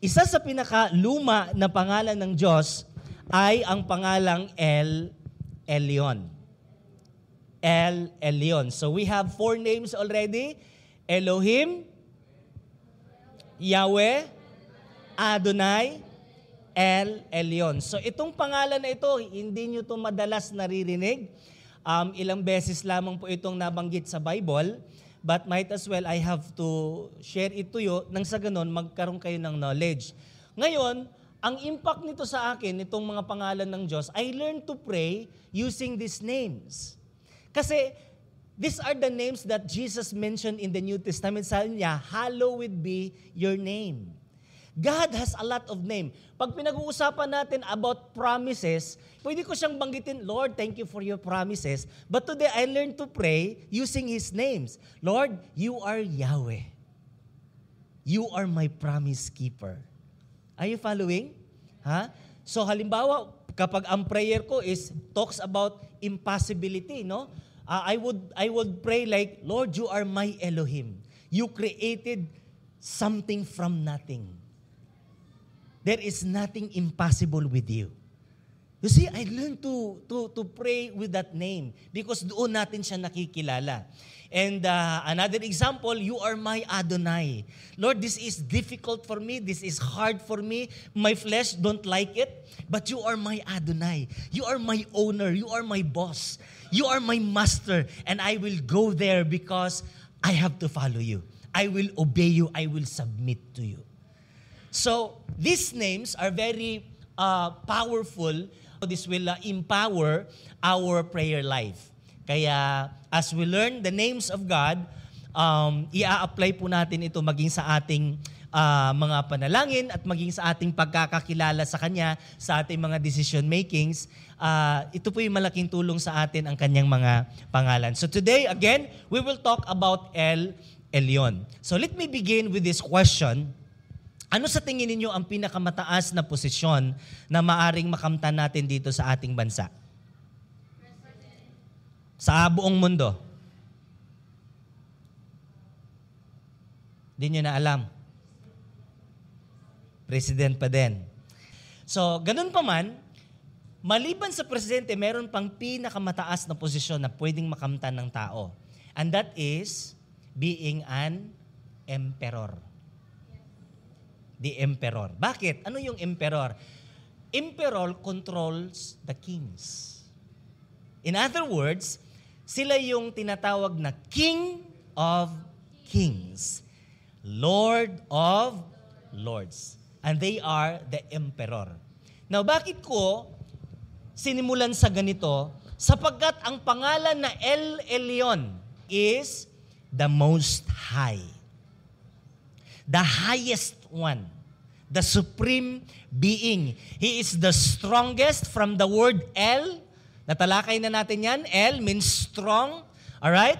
isa sa pinakaluma na pangalan ng Diyos ay ang pangalang El Elyon. El Elyon. So we have 4 names already. Elohim, Yahweh, Adonai, El Elyon. So itong pangalan na ito, hindi nyo ito madalas naririnig. Ilang beses lamang po itong nabanggit sa Bible. But might as well, I have to share it to you nang sa ganun, magkaroon kayo ng knowledge. Ngayon, ang impact nito sa akin, itong mga pangalan ng Diyos, I learned to pray using these names. Kasi these are the names that Jesus mentioned in the New Testament. Sabi niya, hallowed be your name. God has a lot of name. Pag pinag-uusapan natin about promises, pwede ko siyang banggitin, Lord, thank you for your promises. But today, I learned to pray using His names. Lord, you are Yahweh. You are my promise keeper. Are you following? So halimbawa, kapag ang prayer ko is talks about impossibility, no? I would pray like, Lord, you are my Elohim. You created something from nothing. There is nothing impossible with you. You see, I learned to pray with that name because doon natin siya nakikilala. And another example, you are my Adonai. Lord, this is difficult for me. This is hard for me. My flesh don't like it. But you are my Adonai. You are my owner. You are my boss. You are my master. And I will go there because I have to follow you. I will obey you. I will submit to you. So, these names are very powerful. This will empower our prayer life. Kaya, as we learn the names of God, i-apply po natin ito maging sa ating mga panalangin at maging sa ating pagkakakilala sa Kanya, sa ating mga decision makings. Ito po yung malaking tulong sa atin ang Kanyang mga pangalan. So today, again, we will talk about El Elyon. So let me begin with this question. Ano sa tingin ninyo ang pinakamataas na posisyon na maaring makamtan natin dito sa ating bansa? Sa buong mundo. Hindi nyo na alam. President pa din. So, ganun pa man, maliban sa presidente, meron pang pinakamataas na posisyon na pwedeng makamtan ng tao. And that is being an emperor. The emperor. Bakit? Ano yung emperor? Emperor controls the kings. In other words, sila yung tinatawag na King of Kings, Lord of Lords. And they are the emperor. Now, bakit ko sinimulan sa ganito? Sapagkat ang pangalan na El Elyon is the Most High. The highest one. The supreme being. He is the strongest from the word El. Natalakay na natin yan. El means strong. Alright?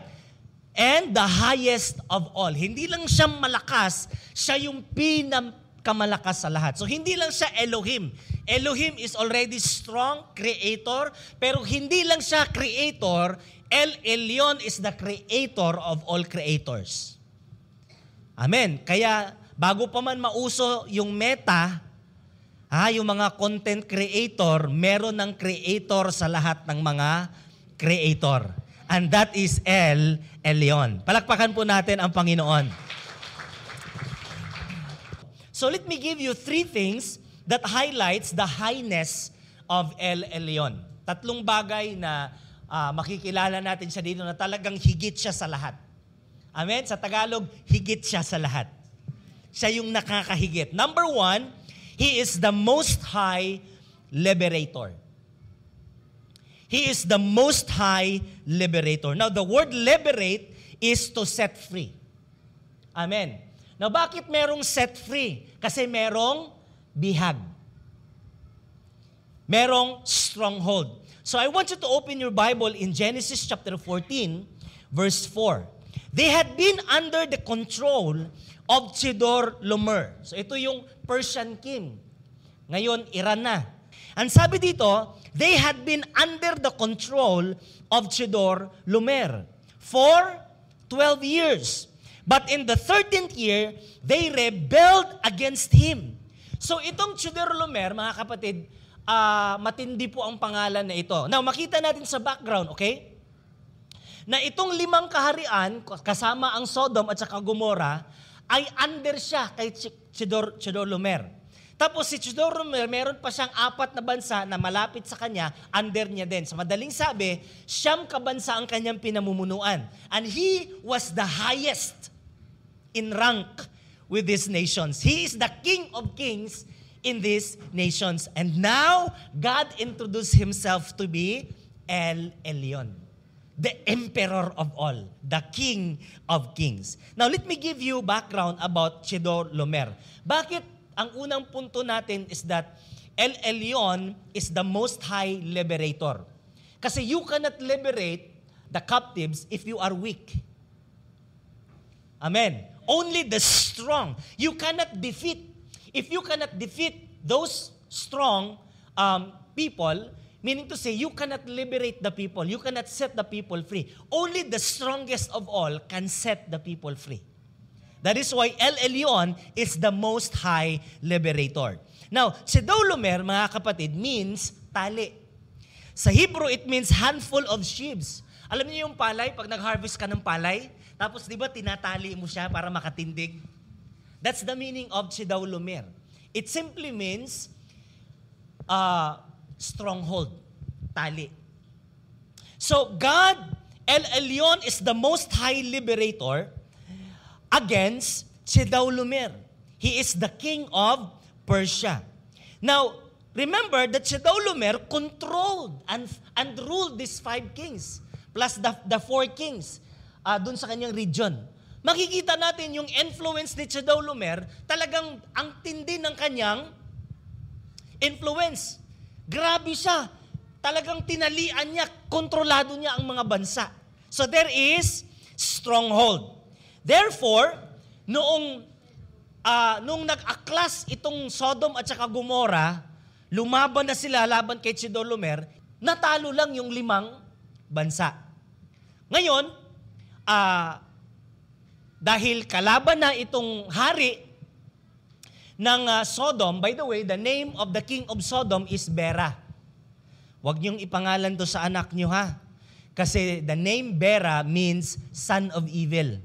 And the highest of all. Hindi lang siya malakas, siya yung pinakamalakas sa lahat. So hindi lang siya Elohim. Elohim is already strong, creator. Pero hindi lang siya creator. El Elyon is the creator of all creators. Amen. Kaya bago pa man mauso yung Meta, yung mga content creator, meron ng creator sa lahat ng mga creator. And that is El Elyon. Palakpakan po natin ang Panginoon. So let me give you 3 things that highlights the highness of El Elyon. 3 bagay na makikilala natin siya dito na talagang higit siya sa lahat. Amen? Sa Tagalog, higit siya sa lahat. Siya yung nakakahigit. Number 1, He is the Most High Liberator. He is the Most High Liberator. Now, the word liberate is to set free. Amen. Now, bakit merong set free? Kasi merong bihag. Merong stronghold. So, I want you to open your Bible in Genesis chapter 14, verse 4. They had been under the control of Chedorlaomer. So ito yung Persian king. Ngayon, Iran na. And sabi dito, they had been under the control of Chedorlaomer for 12 years. But in the 13th year, they rebelled against him. So itong Chedorlaomer, mga kapatid, matindi po ang pangalan na ito. Now, makita natin sa background, okay? Na itong 5 kaharian, kasama ang Sodom at saka Gomorrah, ay under siya kay Chedorlaomer. Tapos si Chedorlaomer, meron pa siyang 4 na bansa na malapit sa kanya, under niya din. Sa madaling sabi, 9 kabansa ang kanyang pinamumunuan. And he was the highest in rank with these nations. He is the King of Kings in these nations. And now, God introduced Himself to be El Elyon, the Emperor of all, the King of Kings. Now, let me give you background about Chedorlaomer. Bakit ang unang punto natin is that El Elyon is the Most High Liberator. Kasi you cannot liberate the captives if you are weak. Amen. Only the strong. You cannot defeat. If you cannot defeat those strong people, meaning to say, you cannot liberate the people. You cannot set the people free. Only the strongest of all can set the people free. That is why El Elyon is the Most High Liberator. Now, Chedorlaomer, mga kapatid, means tali. Sa Hebrew, it means handful of sheaves. Alam niyo yung palay, pag nag-harvest ka ng palay, tapos di ba tinatali mo siya para makatindig? That's the meaning of Chedorlaomer. It simply means stronghold, tali. So God, El Elyon is the Most High Liberator against Chedorlaomer. He is the king of Persia. Now, remember that Chedorlaomer controlled and ruled these 5 kings, plus the 4 kings dun sa kanyang region. Makikita natin yung influence ni Chedorlaomer, talagang ang tindi ng kanyang influence. Grabe siya. Talagang tinalian niya, kontrolado niya ang mga bansa. So there is stronghold. Therefore, noong nag-aklas itong Sodom at saka Gomorrah, lumaban na sila laban kay Chedorlaomer, natalo lang yung 5 bansa. Ngayon, dahil kalaban na itong hari ng Sodom, by the way, the name of the king of Sodom is Bera. Huwag niyong ipangalan to sa anak niyo, ha? Kasi the name Bera means son of evil.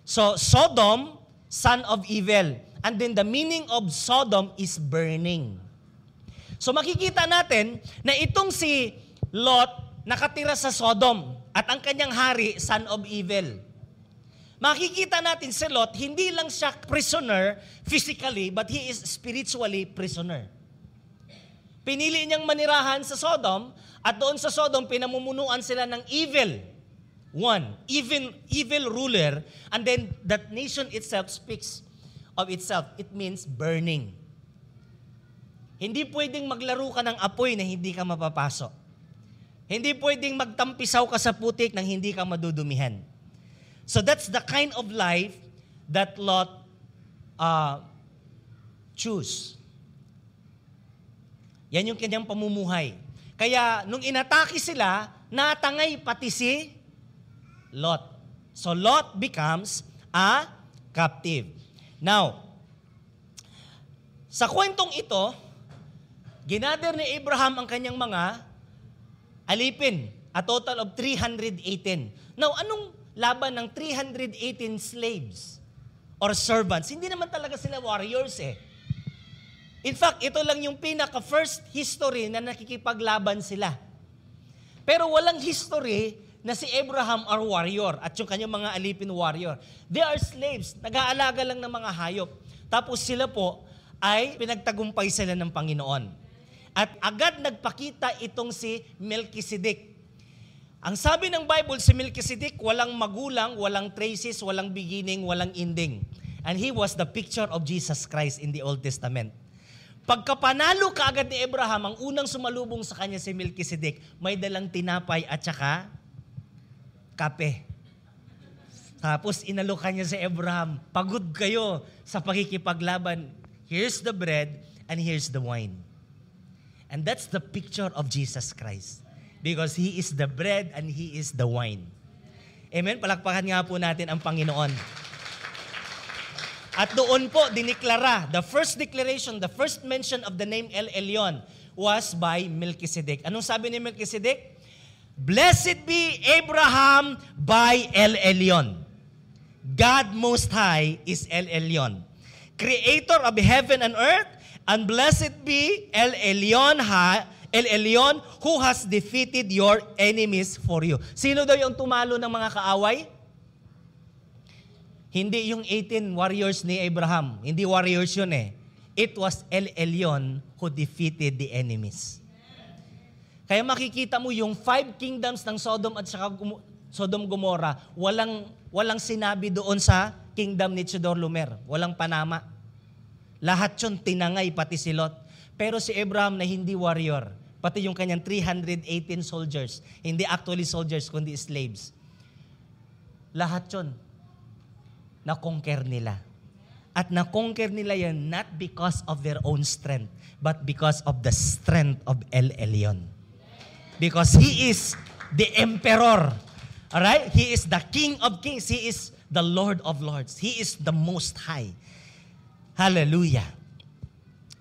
So, Sodom, son of evil. And then the meaning of Sodom is burning. So, makikita natin na itong si Lot nakatira sa Sodom at ang kanyang hari, son of evil. Makikita natin si Lot, hindi lang siya prisoner physically, but he is spiritually prisoner. Pinili niyang manirahan sa Sodom, at doon sa Sodom, pinamumunuan sila ng evil ruler, and then that nation itself speaks of itself. It means burning. Hindi pwedeng maglaro ka ng apoy na hindi ka mapapasok. Hindi pwedeng magtampisaw ka sa putik nang hindi ka madudumihan. So that's the kind of life that Lot choose. Yan yung kanyang pamumuhay. Kaya nung inatake sila, natangay pati si Lot. So Lot becomes a captive. Now, sa kwentong ito, ginather ni Abraham ang kanyang mga alipin, a total of 318. Now, anong laban ng 318 slaves or servants? Hindi naman talaga sila warriors eh. In fact, ito lang yung pinaka-first history na nakikipaglaban sila. Pero walang history na si Abraham are warrior at yung kanyang mga alipin warrior. They are slaves, nag-aalaga lang ng mga hayop. Tapos sila po ay pinagtagumpay sila ng Panginoon. At agad nagpakita itong si Melchizedek. Ang sabi ng Bible, si Melchizedek, walang magulang, walang traces, walang beginning, walang ending. And he was the picture of Jesus Christ in the Old Testament. Pagkapanalo kaagad ni Abraham, ang unang sumalubong sa kanya si Melchizedek, may dalang tinapay at saka kape. Tapos inalokan niya si Abraham, pagod kayo sa pakikipaglaban. Here's the bread and here's the wine. And that's the picture of Jesus Christ. Because He is the bread and He is the wine. Amen? Palakpakan nga po natin ang Panginoon. At doon po, diniklara, the first declaration, the first mention of the name El Elyon was by Melchizedek. Anong sabi ni Melchizedek? Blessed be Abraham by El Elyon. God Most High is El Elyon, Creator of heaven and earth, and blessed be El Elyon who has defeated your enemies for you. Sino daw yung tumalo ng mga kaaway? Hindi yung 18 warriors ni Abraham. Hindi warriors yun eh. It was El Elyon who defeated the enemies. Kaya makikita mo yung 5 kingdoms ng Sodom at saka Sodom Gomorrah, walang sinabi doon sa kingdom ni Chedorlaomer. Walang panama. Lahat yun tinangay, pati si Lot. Pero si Abraham na hindi warrior, pati yung kanyang 318 soldiers, hindi actually soldiers, kundi slaves. Lahat yun, na-conquer nila. At na-conquer nila yan not because of their own strength, but because of the strength of El Elyon. Because He is the emperor. Alright? He is the King of kings. He is the Lord of lords. He is the Most High. Hallelujah.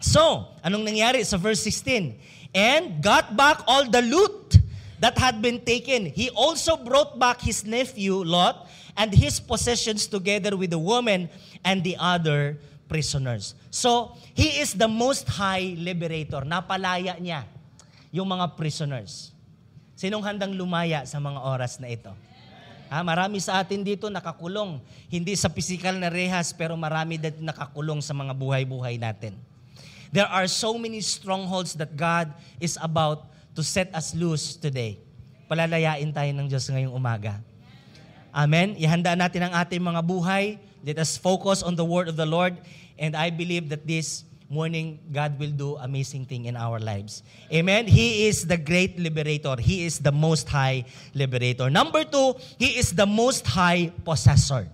So, anong nangyari sa verse 16? And got back all the loot that had been taken. He also brought back his nephew, Lot, and his possessions together with the woman and the other prisoners. So, He is the Most High Liberator. Napalaya niya yung mga prisoners. Sinong handang lumaya sa mga oras na ito? Marami sa atin dito nakakulong. Hindi sa physical na rehas, pero marami dito nakakulong sa mga buhay-buhay natin. There are so many strongholds that God is about to set us loose today. Palalayain tayo ng Diyos ngayong umaga. Amen? Ihanda natin ang ating mga buhay. Let us focus on the word of the Lord. And I believe that this morning, God will do amazing thing in our lives. Amen? He is the great liberator. He is the Most High Liberator. Number 2, He is the Most High Possessor.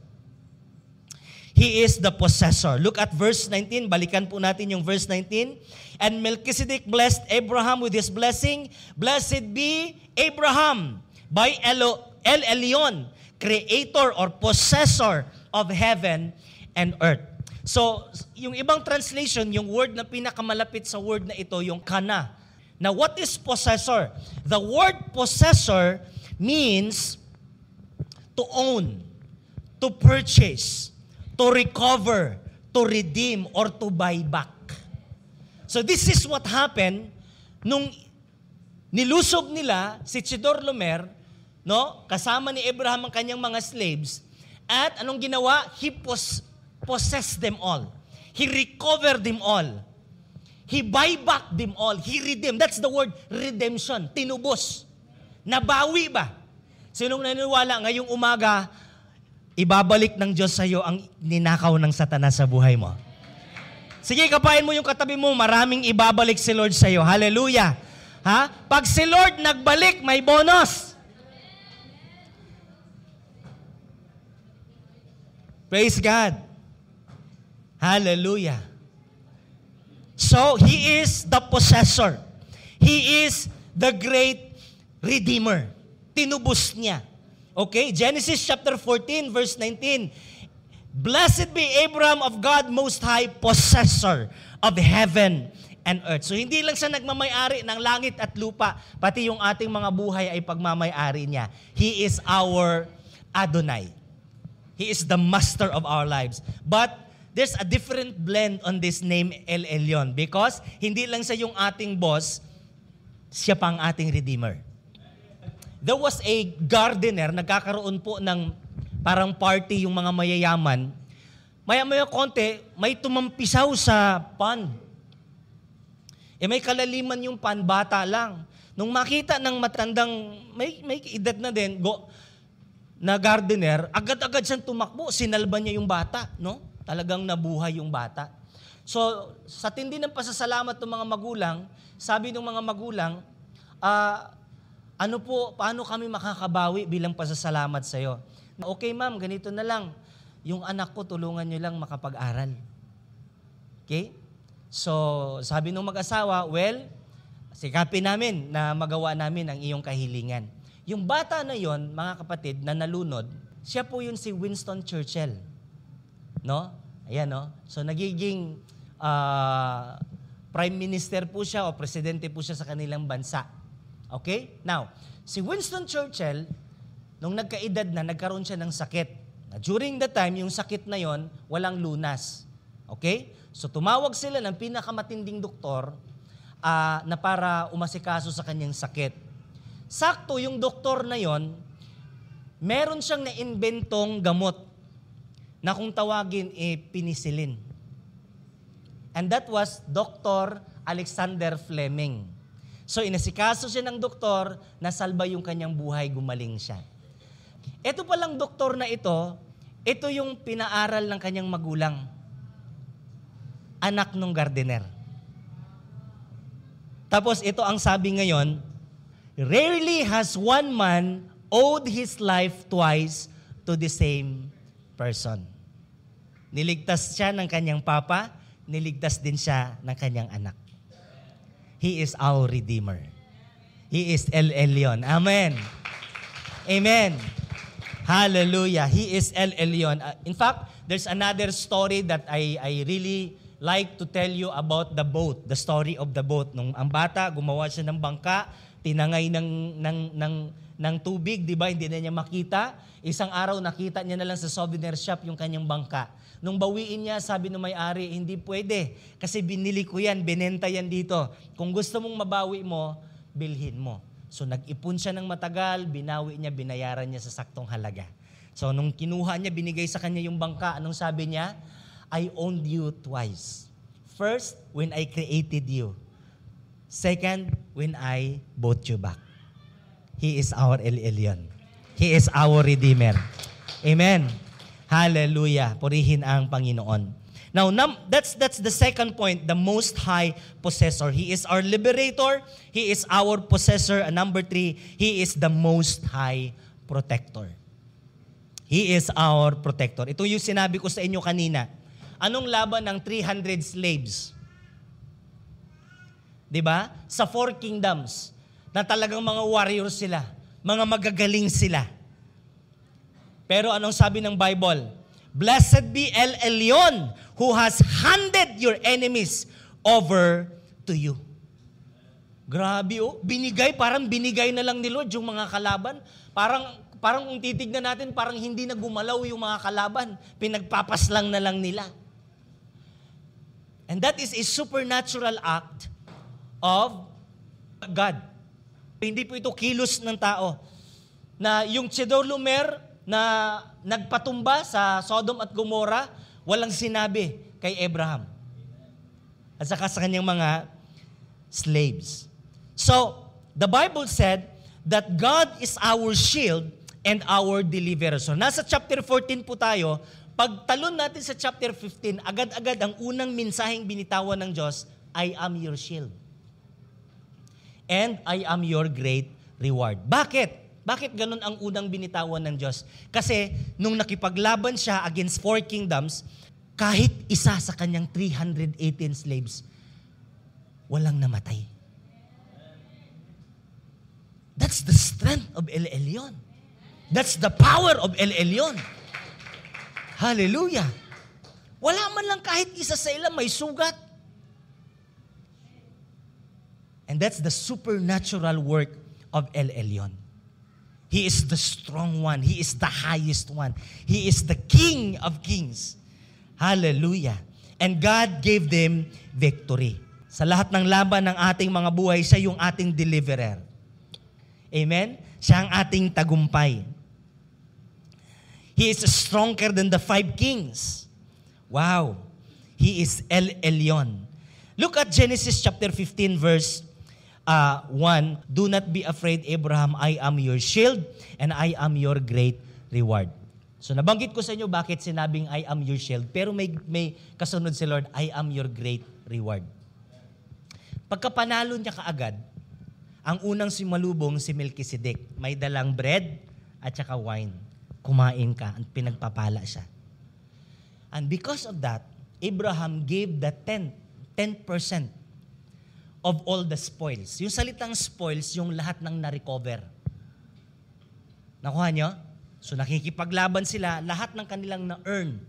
He is the possessor. Look at verse 19. Balikan po natin yung verse 19. And Melchizedek blessed Abraham with his blessing. Blessed be Abraham by El Elyon, creator or possessor of heaven and earth. So, yung ibang translation, yung word na pinakamalapit sa word na ito, yung kana. Now, what is possessor? The word possessor means to own, to purchase, to recover, to redeem, or to buy back. So, this is what happened nung nilusob nila si Chedorlaomer, no? Kasama ni Abraham ang kanyang mga slaves. At anong ginawa? He possessed them all. He recovered them all. He buy back them all. He redeemed. That's the word redemption. Tinubos. Nabawi ba? Sinong naniniwala ngayong umaga, ibabalik ng Diyos sa iyo ang ninakaw ng Satanas sa buhay mo? Sige, kapain mo yung katabi mo, maraming ibabalik si Lord sa iyo. Hallelujah. Pag si Lord nagbalik, may bonus. Praise God. Hallelujah. So, He is the possessor. He is the great redeemer. Tinubos niya. Okay? Genesis chapter 14, verse 19. Blessed be Abraham of God Most High, possessor of heaven and earth. So, hindi lang siya nagmamayari ng langit at lupa, pati yung ating mga buhay ay pagmamayari niya. He is our Adonai. He is the master of our lives. But, there's a different blend on this name El Elyon because hindi lang siya yung ating boss, siya pa ang ating redeemer. There was a gardener, nagkakaroon po ng parang party yung mga mayayaman. Maya-maya konti, may tumampisaw sa pond. May kalaliman yung pond, bata lang. Nung makita ng matandang, may edad na din, na gardener, agad-agad siyang tumakbo, sinalba niya yung bata, no? Talagang nabuhay yung bata. So, sa tindi ng pasasalamat ng mga magulang, sabi ng mga magulang, paano kami makakabawi bilang pasasalamat sa iyo? Okay ma'am, ganito na lang. Yung anak ko, tulungan niyo lang makapag-aral. Okay? So, sabi ng mag-asawa, well, sikapin namin na magawa namin ang iyong kahilingan. Yung bata na yon, mga kapatid, na nalunod, siya po yun si Winston Churchill. No? Ayan, no? So nagiging prime minister po siya o presidente po siya sa kanilang bansa. Okay? Now, si Winston Churchill, nung nagkaedad na, nagkaroon siya ng sakit. During the time, yung sakit na yon, walang lunas. Okay? So tumawag sila ng pinakamatinding doktor na para umasikaso sa kanyang sakit. Sakto, yung doktor na yon, meron siyang naimbentong gamot na kung tawagin penicillin. And that was Dr. Alexander Fleming. So inasikaso siya ng doktor, nasalba yung kanyang buhay, gumaling siya. Ito palang doktor na ito yung pinaaral ng kanyang magulang. Anak ng gardener. Tapos ito ang sabi ngayon, rarely has one man owed his life twice to the same person. Niligtas siya ng kanyang papa, niligtas din siya ng kanyang anak. He is our Redeemer. He is El Elyon. Amen. Amen. Hallelujah. He is El Elyon. In fact, there's another story that I really like to tell you about the boat, the story of the boat. Nung ang bata, gumawa siya ng bangka, tinangay ng tubig, di ba? Hindi na niya makita. Isang araw, nakita niya na lang sa souvenir shop yung kanyang bangka. Nung bawiin niya, sabi ng may-ari, hindi pwede. Kasi binili ko yan, binenta yan dito. Kung gusto mong mabawi mo, bilhin mo. So nag-ipon siya ng matagal, binawi niya, binayaran niya sa saktong halaga. So nung kinuha niya, binigay sa kanya yung bangka, anong sabi niya? I owned you twice. First, when I created you. Second, when I bought you back. He is our El Elyon. He is our Redeemer. Amen. Hallelujah. Purihin ang Panginoon. Now, that's the second point, the Most High Possessor. He is our Liberator. He is our Possessor. And number 3, He is the Most High Protector. He is our Protector. Ito yung sinabi ko sa inyo kanina. Anong laban ng 300 slaves? Diba? Sa 4 kingdoms, na talagang mga warriors sila, mga magagaling sila. Pero anong sabi ng Bible? Blessed be El Elyon, who has handed your enemies over to you. Grabe parang binigay na lang ni Lord yung mga kalaban. Parang kung titignan natin, parang hindi na gumalaw yung mga kalaban. Pinagpapaslang na lang nila. And that is a supernatural act of God. Hindi po ito kilos ng tao. Na yung Chedorlaomer na nagpatumba sa Sodom at Gomorrah, walang sinabi kay Abraham. At saka sa kanyang mga slaves. So, the Bible said that God is our shield and our deliverer. So, nasa chapter 14 po tayo. Pagtalon natin sa chapter 15, agad-agad ang unang mensaheng binitawan ng Diyos, I am your shield. And I am your great reward. Bakit? Bakit ganun ang unang binitawan ng Diyos? Kasi nung nakipaglaban siya against 4 kingdoms, kahit isa sa kanyang 318 slaves, walang namatay. That's the strength of El Elyon. That's the power of El Elyon. Hallelujah. Wala man lang kahit isa sa ilan may sugat. And that's the supernatural work of El Elyon. He is the strong one. He is the highest one. He is the King of kings. Hallelujah. And God gave them victory. Sa lahat ng laban ng ating mga buhay, siya yung ating deliverer. Amen? Siya ang ating tagumpay. He is stronger than the 5 kings. Wow. He is El Elyon. Look at Genesis chapter 15 verse 1. Do not be afraid, Abraham. I am your shield and I am your great reward. So nabanggit ko sa inyo bakit sinabing I am your shield. Pero may kasunod si Lord, I am your great reward. Pagkapanalo niya kaagad, ang unang simalubong si Melchizedek. May dalang bread at saka wine. Kumain ka at pinagpapala siya. And because of that, Abraham gave the 10% of all the spoils. Yung salitang spoils, yung lahat ng na-recover. Nakuha nyo? So nakikipaglaban sila, lahat ng kanilang na-earn,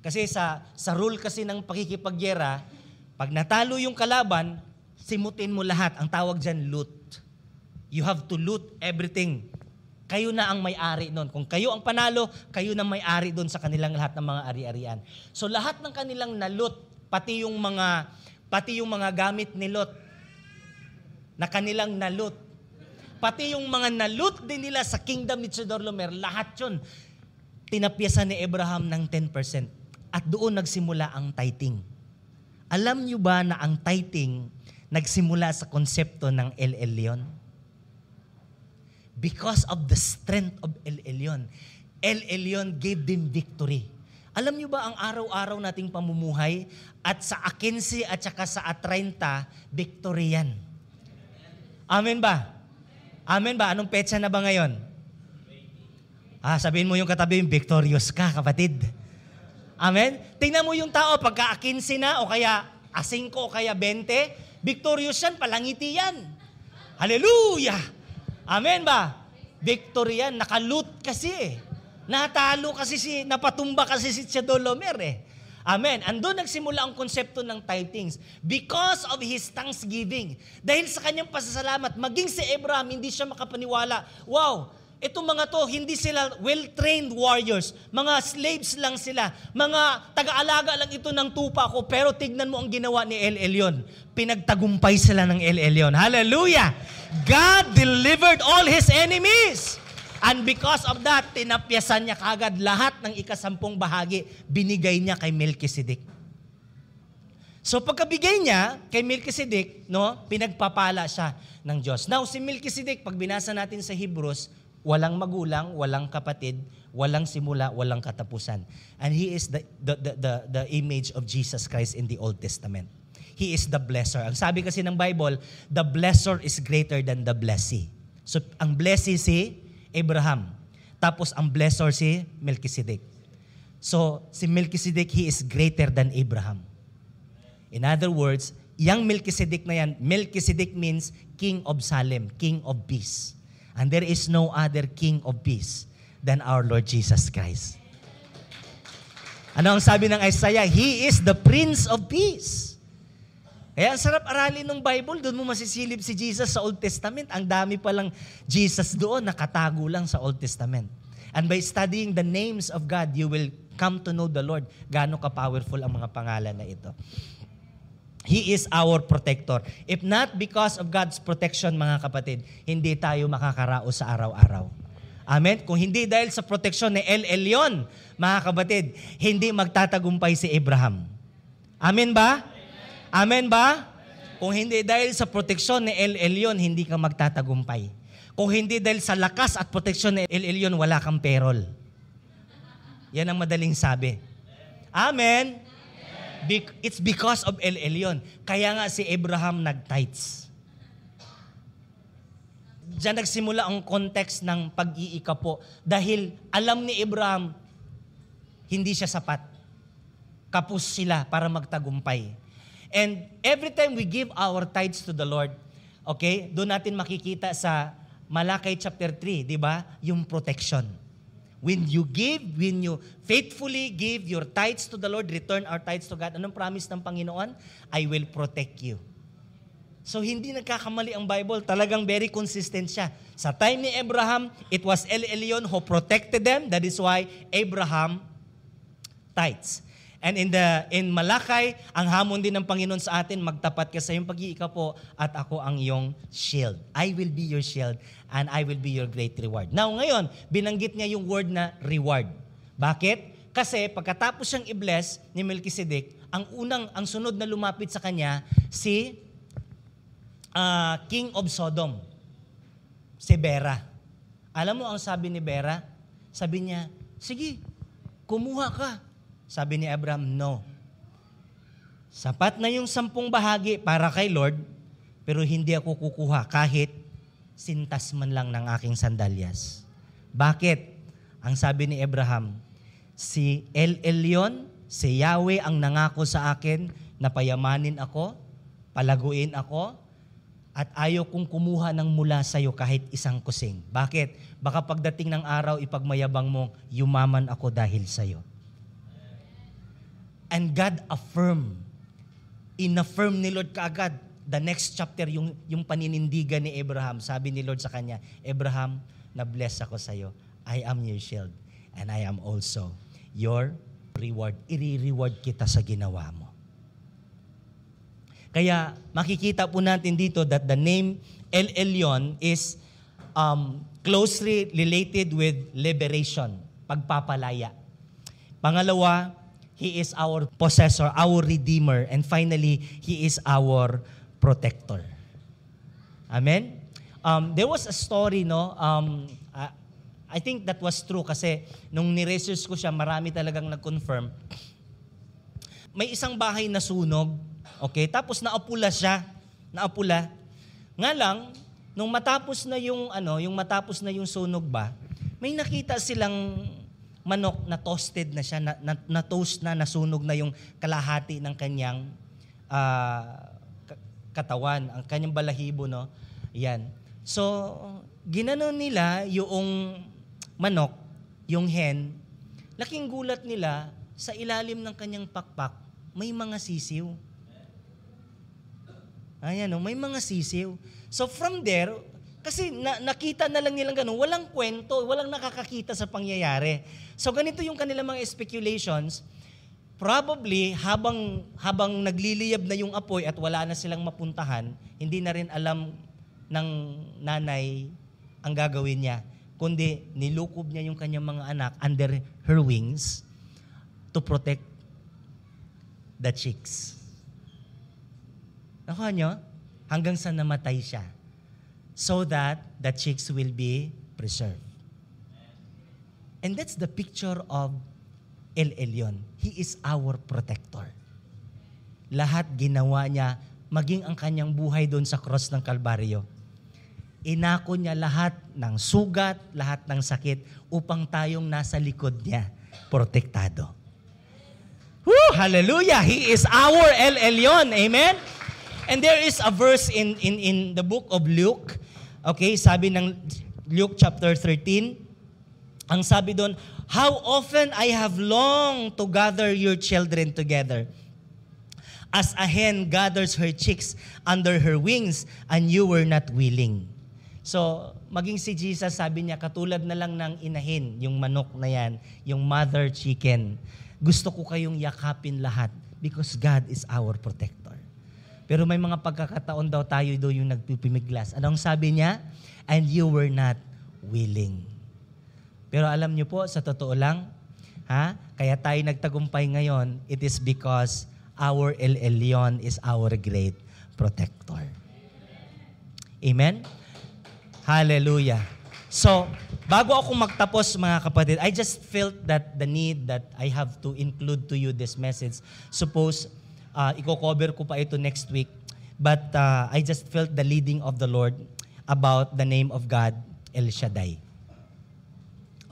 Kasi sa rule kasi ng pakikipagyera, pag natalo yung kalaban, simutin mo lahat. Ang tawag dyan, loot. You have to loot everything. Kayo na ang may-ari doon. Kung kayo ang panalo, kayo na may-ari doon sa kanilang lahat ng mga ari-arian. So lahat ng kanilang na-loot, pati yung mga gamit ni Lot na kanilang na-loot, pati yung mga na-loot din nila sa kingdom ni Chedorlaomer, lahat yun, tinapyasan ni Abraham ng 10%. At doon nagsimula ang tithing. Alam niyo ba na ang tithing nagsimula sa konsepto ng El Elyon? Because of the strength of El Elyon. El Elyon gave them victory. Alam niyo ba ang araw-araw nating pamumuhay at sa 15 at saka sa 30, victory yan. Amen ba? Amen ba? Anong petsa na ba ngayon? Sabihin mo yung katabi, victorious ka, kapatid. Amen? Tingnan mo yung tao, pagka 15 na, o kaya 5 o kaya 20, victorious yan, palangiti yan. Hallelujah! Amen ba? Victory yan, nakaloot kasi eh. Natalo kasi napatumba kasi si Chedorlaomer eh. Amen. Andun nagsimula ang konsepto ng tithings because of his thanksgiving. Dahil sa kanyang pasasalamat, maging si Abraham, hindi siya makapaniwala. Wow! Itong mga to, hindi sila well-trained warriors. Mga slaves lang sila. Mga taga-alaga lang ito ng tupa ko. Pero tignan mo ang ginawa ni El Elyon. Pinagtagumpay sila ng El Elyon. Hallelujah! God delivered all his enemies. And because of that, tinapyasan niya kagad lahat ng 10 bahagi. Binigay niya kay Melchizedek. So pagkabigay niya kay Melchizedek, pinagpapala siya ng Diyos. Now, si Melchizedek, pag binasa natin sa Hebrews, walang magulang, walang kapatid, walang simula, walang katapusan. And he is the image of Jesus Christ in the Old Testament. He is the blesser. Ang sabi kasi ng Bible, the blesser is greater than the blessee. So, ang blessee si Abraham. Tapos, ang blesser si Melchizedek. So, si Melchizedek, he is greater than Abraham. In other words, yung Melchizedek na yan, Melchizedek means King of Salem, King of Peace. And there is no other King of Peace than our Lord Jesus Christ. Ano ang sabi ng Isaiah? He is the Prince of Peace. Kaya ang sarap aralin ng Bible, doon mo masisilip si Jesus sa Old Testament. Ang dami palang Jesus doon, nakatago lang sa Old Testament. And by studying the names of God, you will come to know the Lord. Gaano ka-powerful ang mga pangalan na ito. He is our protector. If not because of God's protection, mga kapatid, hindi tayo makakaraos sa araw-araw. Amen? Kung hindi dahil sa proteksyon ni El Elyon, mga kapatid, hindi magtatagumpay si Abraham. Amen ba? Amen ba? Kung hindi dahil sa proteksyon ni El Elyon, hindi ka magtatagumpay. Kung hindi dahil sa lakas at proteksyon ni El Elyon, wala kang perol. Yan ang madaling sabi. Amen? It's because of El Elyon. Kaya nga si Abraham nag-tithes. Diyan nagsimula ang context ng pag-iikapo. Dahil alam ni Abraham, hindi siya sapat. Kapos sila para magtagumpay. And every time we give our tithes to the Lord, okay, doon natin makikita sa Malakay chapter 3, di ba? Yung protection. When you faithfully give your tithes to the Lord, return our tithes to God, anong promise ng Panginoon? I will protect you. So hindi nagkakamali ang Bible, talagang very consistent siya. Sa time ni Abraham, it was El Elyon who protected them. That is why Abraham tithes. And in Malakay, ang hamon din ng Panginoon sa atin, magtapat ka sa iyong pag-iikapo at ako ang iyong shield. I will be your shield and I will be your great reward. Now ngayon, binanggit niya yung word na reward. Bakit? Kasi pagkatapos siyang i-bless ni Melchizedek, ang sunod na lumapit sa kanya, si King of Sodom, si Bera. Alam mo ang sabi ni Bera? Sabi niya, sige, kumuha ka. Sabi ni Abraham, no. Sapat na yung 10 bahagi para kay Lord, pero hindi ako kukuha kahit sintas man lang ng aking sandalyas. Bakit? Ang sabi ni Abraham, si El Elyon, si Yahweh ang nangako sa akin na payamanin ako, palaguin ako, at ayaw kong kumuha ng mula sa iyo kahit isang kusing. Bakit? Baka pagdating ng araw, ipagmayabang mo, yumaman ako dahil sa iyo. And God inaffirm ni Lord kaagad. The next chapter, yung paninindigan ni Abraham. Sabi ni Lord sa kanya, Abraham, na-bless ako sa iyo. I am your shield and I am also your reward. I-reward kita sa ginawa mo. Kaya makikita po natin dito that the name El Elyon is closely related with liberation, pagpapalaya. Pangalawa, He is our possessor, our redeemer. And finally, He is our protector. Amen? There was a story, no? I think that was true kasi nung ni-research ko siya, marami talagang nag-confirm. May isang bahay na sunog, okay? Tapos naapula siya. Naapula. Nga lang, nung matapos na yung sunog ba, may nakita silang manok na toasted na siya, na toast na, nasunog na yung kalahati ng kanyang katawan, ang kanyang balahibo, no? Yan. So, ginanon nila yung manok, yung hen, laking gulat nila, sa ilalim ng kanyang pakpak, may mga sisiw. Ayan, no? May mga sisiw. So from there, kasi nakita na lang nilang ganun, walang kwento, walang nakakakita sa pangyayari. So ganito yung kanilang mga speculations. Probably, habang nagliliyab na yung apoy at wala na silang mapuntahan, hindi na rin alam ng nanay ang gagawin niya. Kundi nilukob niya yung kanyang mga anak under her wings to protect the chicks. Nakuha nyo? Hanggang sa namatay siya. So that the chicks will be preserved. And that's the picture of El Elyon. He is our protector. Lahat ginawa niya, maging ang kanyang buhay doon sa cross ng Kalbaryo. Inako niya lahat ng sugat, lahat ng sakit, upang tayong nasa likod niya, protektado. Woo! Hallelujah! He is our El Elyon. Amen? And there is a verse in the book of Luke. Okay, sabi ng Luke chapter 13, ang sabi doon, how often I have longed to gather your children together, as a hen gathers her chicks under her wings, and you were not willing. So, maging si Jesus, sabi niya, katulad na lang ng inahin, yung manok na yan, yung mother chicken. Gusto ko kayong yakapin lahat because God is our protector. Pero may mga pagkakataon daw tayo yung nagpipimiglas. Anong sabi niya? And you were not willing. Pero alam niyo po, sa totoo lang, kaya tayo nagtagumpay ngayon, it is because our El Elyon is our great protector. Amen? Hallelujah. So, bago ako magtapos mga kapatid, I just felt that the need that I have to include to you this message. Suppose, i-cover ko pa ito next week. But I just felt the leading of the Lord about the name of God, El Shaddai.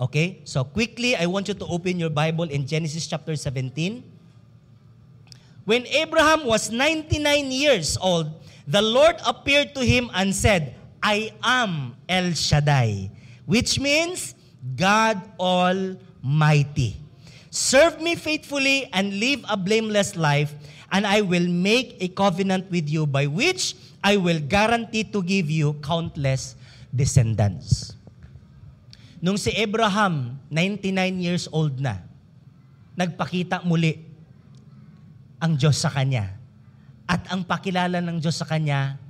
Okay? So quickly, I want you to open your Bible in Genesis chapter 17. When Abraham was 99 years old, the Lord appeared to him and said, I am El Shaddai, which means God Almighty. Serve me faithfully and live a blameless life, and I will make a covenant with you by which I will guarantee to give you countless descendants. Nung si Abraham, 99 years old na, nagpakita muli ang Diyos sa kanya. At ang pakilala ng Diyos sa kanya,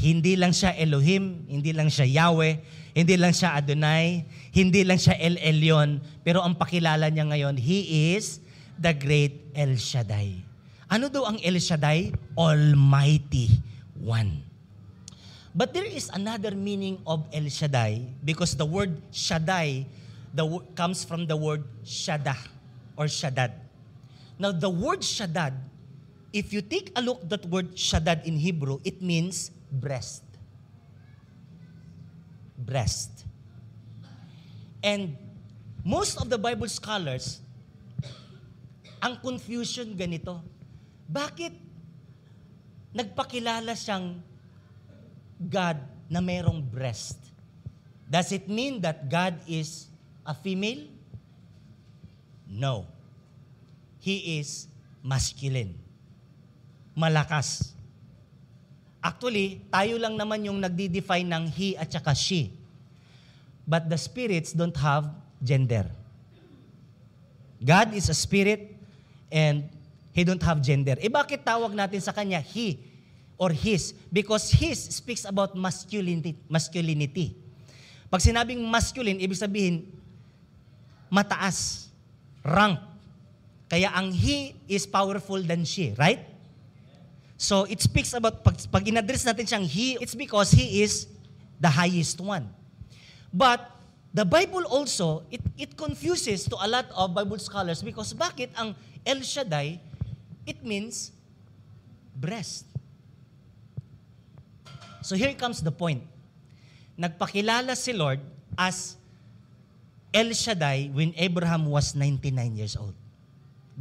hindi lang siya Elohim, hindi lang siya Yahweh, hindi lang siya Adonai, hindi lang siya El Elyon, pero ang pakilala niya ngayon, He is the great El Shaddai. Ano daw ang El Shaddai? Almighty One. But there is another meaning of El Shaddai because the word Shaddai comes from the word Shadah or Shaddad. Now the word Shaddad, if you take a look at that word Shaddad in Hebrew, it means breast. Breast. And most of the Bible scholars, ang confusion ganito. Bakit nagpakilala siyang God na mayroong breast? Does it mean that God is a female? No. He is masculine. Malakas. Actually, tayo lang naman yung nagdi-define ng he at saka she. But the spirits don't have gender. God is a spirit and He don't have gender. Bakit tawag natin sa Kanya he or his? Because his speaks about masculinity. Pag sinabing masculine, ibig sabihin, mataas, rank. Kaya ang he is powerful than she, right? So it speaks about, pag in-address natin siyang he, it's because he is the highest one. But the Bible also, it confuses to a lot of Bible scholars because bakit ang El Shaddai, it means breast. So here comes the point. Nagpakilala si Lord as El Shaddai when Abraham was 99 years old.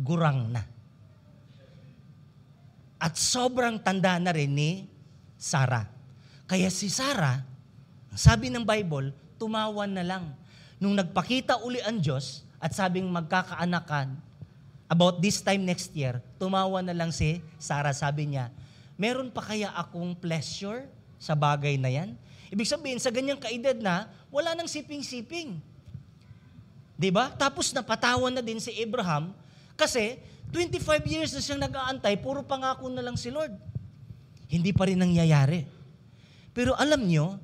Gurang na. At sobrang tanda na rin ni Sarah. Kaya si Sarah, sabi ng Bible, tumawa na lang. Nung nagpakita uli ang Diyos at sabing magkakaanakan, about this time next year, tumawa na lang si Sarah. Sabi niya, meron pa kaya akong pleasure sa bagay na yan? Ibig sabihin, sa ganyang kaedad na, wala nang siping-siping. Diba? Tapos napatawan na din si Abraham kasi 25 years na siyang nag-aantay, puro pangako na lang si Lord. Hindi pa rin nangyayari. Pero alam nyo,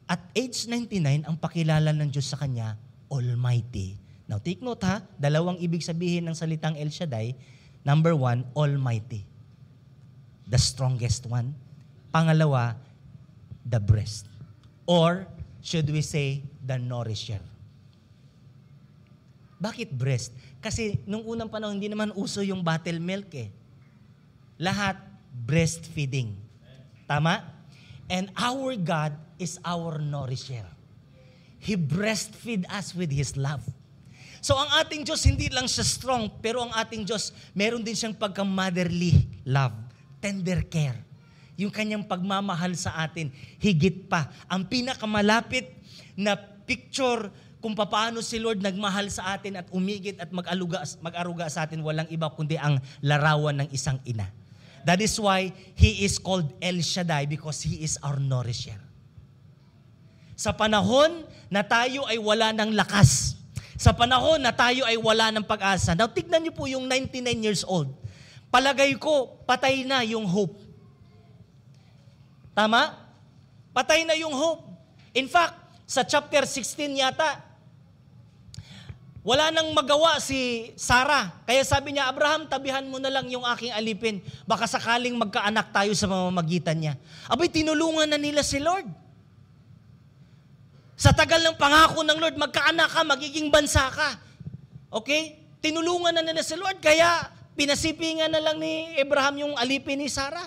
at age 99, ang pakilala ng Diyos sa kanya, Almighty. Now take note ha, dalawang ibig sabihin ng salitang El Shaddai. Number 1, Almighty. The strongest one. Pangalawa, the breast. Or, should we say, the nourisher. Bakit breast? Kasi nung unang panahon, hindi naman uso yung bottle milk eh. Lahat breastfeeding. Tama? And our God is our nourisher. He breastfeed us with His love. So ang ating Diyos, hindi lang siya strong, pero ang ating Diyos, meron din siyang pagka-motherly love, tender care. Yung kanyang pagmamahal sa atin, higit pa. Ang pinakamalapit na picture kung paano si Lord nagmahal sa atin at umigit at mag-aruga sa atin, walang iba kundi ang larawan ng isang ina. That is why He is called El Shaddai because He is our nourisher. Sa panahon na tayo ay wala ng lakas, sa panahon na tayo ay wala ng pag-asa. Now, tignan niyo po yung 99 years old. Palagay ko, patay na yung hope. Tama? Patay na yung hope. In fact, sa chapter 16 yata, wala nang magawa si Sarah. Kaya sabi niya, Abraham, tabihan mo na lang yung aking alipin. Baka sakaling magkaanak tayo sa mamamagitan niya. Abay, tinulungan na nila si Lord. Sa tagal ng pangako ng Lord, magkaanak ka, magiging bansa ka. Okay? Tinulungan na nila si Lord, kaya pinasipingan na lang ni Abraham yung alipin ni Sarah.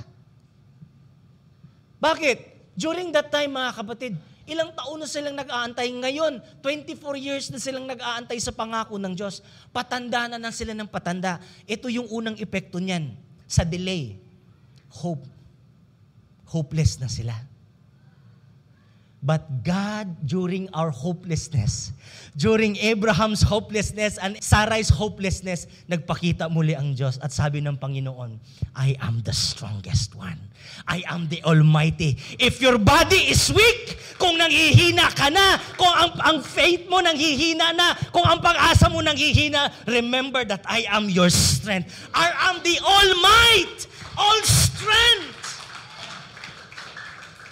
Bakit? During that time, mga kapatid, ilang taon na silang nag-aantay. Ngayon, 24 years na silang nag-aantay sa pangako ng Diyos. Patanda na sila ng patanda. Ito yung unang epekto niyan sa delay. Hope. Hopeless na sila. But God, during our hopelessness, during Abraham's hopelessness and Sarah's hopelessness, nagpakita muli ang Diyos at sabi ng Panginoon, I am the strongest one. I am the Almighty. If your body is weak, kung nanghihina ka na, kung ang faith mo nanghihina na, kung ang pag-asa mo nanghihina, remember that I am your strength. I am the All-Might, all-strength.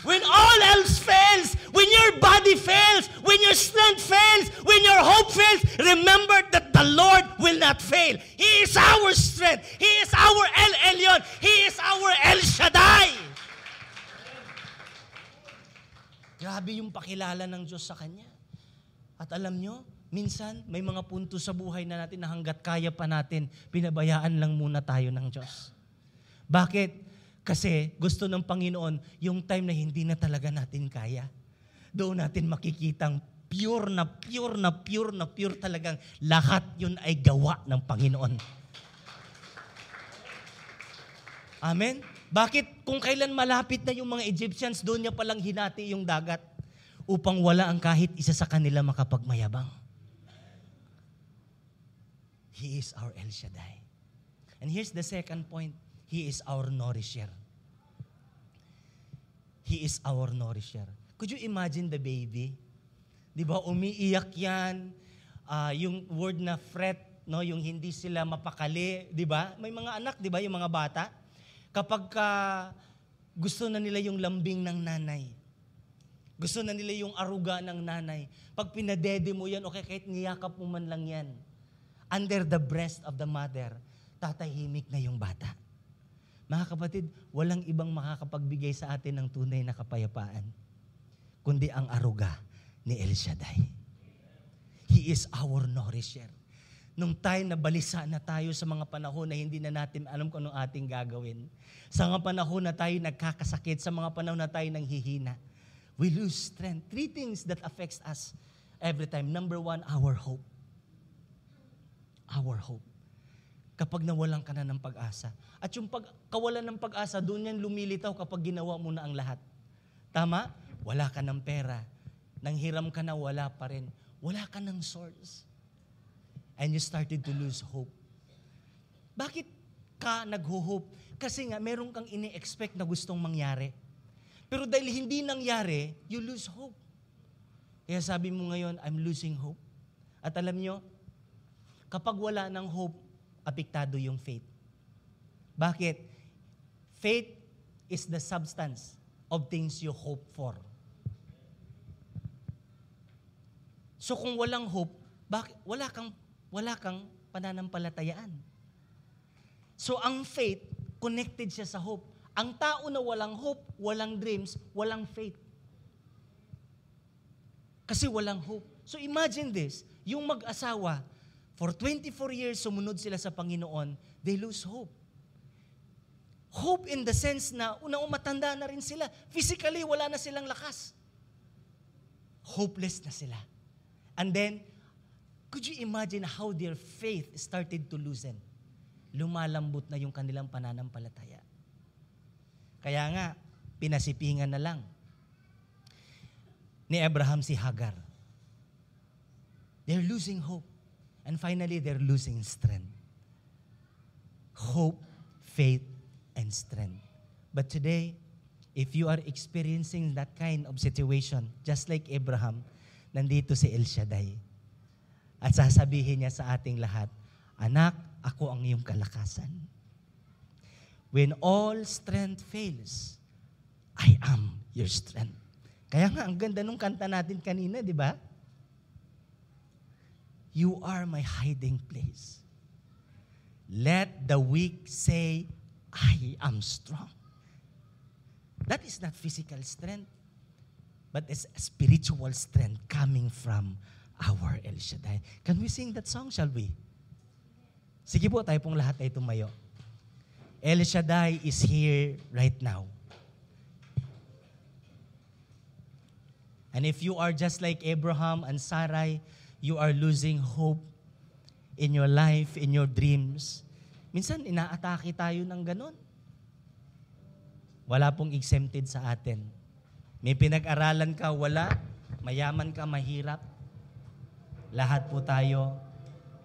When all else fails, when your body fails, when your strength fails, when your hope fails, remember that the Lord will not fail. He is our strength. He is our El Elyon. He is our El Shaddai. Grabe yung pakilala ng Diyos sa Kanya. At alam nyo, minsan may mga punto sa buhay na natin na hanggat kaya pa natin, pinabayaan lang muna tayo ng Diyos. Bakit? Kasi gusto ng Panginoon, yung time na hindi na talaga natin kaya, doon natin makikitang pure talagang lahat yun ay gawa ng Panginoon. Amen? Bakit? Kung kailan malapit na yung mga Egyptians, doon niya palang hinati yung dagat upang wala ang kahit isa sa kanila makapagmayabang. He is our El Shaddai. And here's the second point. He is our nourisher. He is our nourisher. Could you imagine the baby? Di ba, umiiyak yan. Yung word na fret, no, yung hindi sila mapakali, di ba? May mga anak, di ba, yung mga bata. Kapag gusto na nila yung lambing ng nanay. Gusto na nila yung aruga ng nanay. Pag pinadede mo yan, okay, kahit niyakap mo man lang yan. Under the breast of the mother, tatahimik na yung bata. Mga kapatid, walang ibang makakapagbigay sa atin ng tunay na kapayapaan, kundi ang aruga ni El Shaddai. He is our nourisher. Nung time na balisa na tayo sa mga panahon na hindi na natin alam kung anong ating gagawin, sa mga panahon na tayo nagkakasakit, sa mga panahon na tayo nanghihina, we lose strength. 3 things that affects us every time. Number 1, our hope. Our hope. Kapag nawalan ka na ng pag-asa. At yung kawalan ng pag-asa, doon yan lumilitaw kapag ginawa mo na ang lahat. Tama? Wala ka ng pera. Nanghiram ka na, wala pa rin. Wala ka ng source. And you started to lose hope. Bakit ka nag-hope? Kasi nga, meron kang ini-expect na gustong mangyari. Pero dahil hindi nangyari, you lose hope. Kaya sabi mo ngayon, I'm losing hope. At alam nyo, kapag wala ng hope, apektado yung faith. Bakit? Faith is the substance of things you hope for. So kung walang hope, wala kang pananampalatayaan. So ang faith, connected siya sa hope. Ang tao na walang hope, walang dreams, walang faith. Kasi walang hope. So imagine this, yung mag-asawa, for 24 years, sumunod sila sa Panginoon, they lose hope. Hope in the sense na unang matanda na rin sila. Physically, wala na silang lakas. Hopeless na sila. And then, could you imagine how their faith started to loosen? Lumalambot na yung kanilang pananampalataya. Kaya nga, pinasipingan na lang ni Abraham si Hagar. They're losing hope. And finally, they're losing strength. Hope, faith, and strength. But today, if you are experiencing that kind of situation, just like Abraham, nandito si El Shaddai. At sasabihin niya sa ating lahat, anak, ako ang iyong kalakasan. When all strength fails, I am your strength. Kaya nga, ang ganda nung kanta natin kanina, di ba? You are my hiding place. Let the weak say, I am strong. That is not physical strength, but it's a spiritual strength coming from our El Shaddai. Can we sing that song, shall we? Sige po, tayo pong lahat ay tumayo. El Shaddai is here right now. And if you are just like Abraham and Sarai, you are losing hope in your life, in your dreams. Minsan, inaatake tayo ng ganun. Wala pong exempted sa atin. May pinag-aralan ka, wala. Mayaman ka, mahirap. Lahat po tayo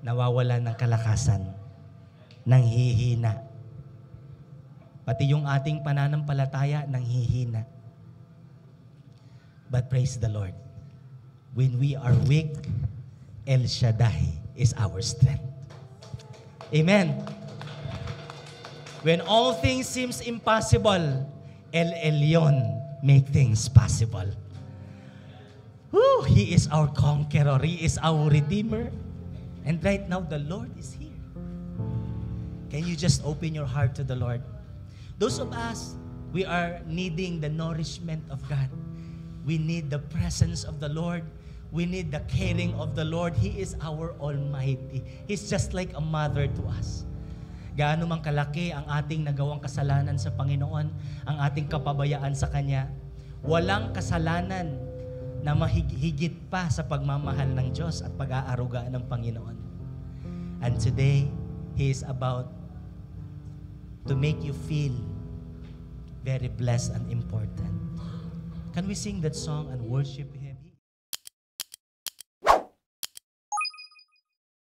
nawawala ng kalakasan, nanghihina. Pati yung ating pananampalataya, nanghihina. But praise the Lord. When we are weak, El Shaddai is our strength. Amen. When all things seems impossible, El Elyon make things possible. Woo, He is our conqueror. He is our redeemer. And right now, the Lord is here. Can you just open your heart to the Lord? Those of us, we are needing the nourishment of God. We need the presence of the Lord. We need the caring of the Lord. He is our Almighty. He's just like a mother to us. Gaano mang kalaki ang ating nagawang kasalanan sa Panginoon, ang ating kapabayaan sa Kanya, walang kasalanan na mahigit pa sa pagmamahal ng Diyos at pag-aaruga ng Panginoon. And today, He is about to make you feel very blessed and important. Can we sing that song and worship Him?